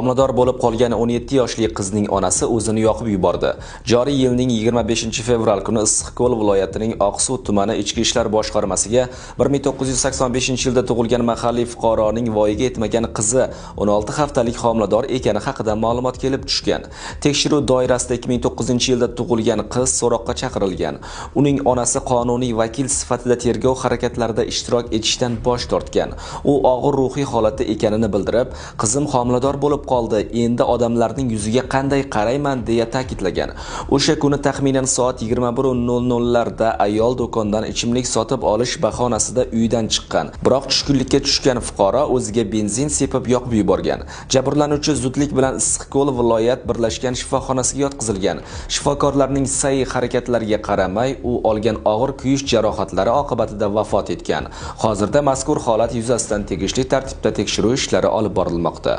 Homilador bo'lib qolgan 17 yoshli qizning onasi o'zini yoqib yubordi. Joriy yilning 25-fevral kuni Issiqko'l viloyatining Oqsuv tumani Ichki ishlar boshqarmasiga 1985-yilda tug'ilgan mahalliy fuqaroning voyaga yetmagan qizi 16 haftalik homilador ekani haqida ma'lumot kelib tushgan. Tekshiruv doirasida 2009-yilda tug'ilgan qiz so'roqqa chaqirilgan. Uning onasi qonuniy vakil sifatida tergov harakatlarida ishtirok etishdan bosh tortgan. U og'ir ruhiy holatda ekanini bildirib, qizim homilador bo'lib qoldi, endi odamlarning yuziga qanday qarayman deya ta'kidlagan. O'sha kuni taxminan soat 21:00 larda ayol do'kondan ichimlik sotib olish bahonasida uydan chiqqan. Biroq tushkunlikka tushgan fuqaro o'ziga benzin sepib yoqib yuborgan. Jabrlanuvchi zudlik bilan Issiqko'l viloyat birlashgan shifoxonasiga yotqizilgan. Shifokorlarning sa'y harakatlariga qaramay, u olgan og'ir kuyish jarohatlari oqibatida vafot etgan. Hozirda mazkur holat yuzasidan tegishli tartibda tekshiruv ishlari olib borilmoqda.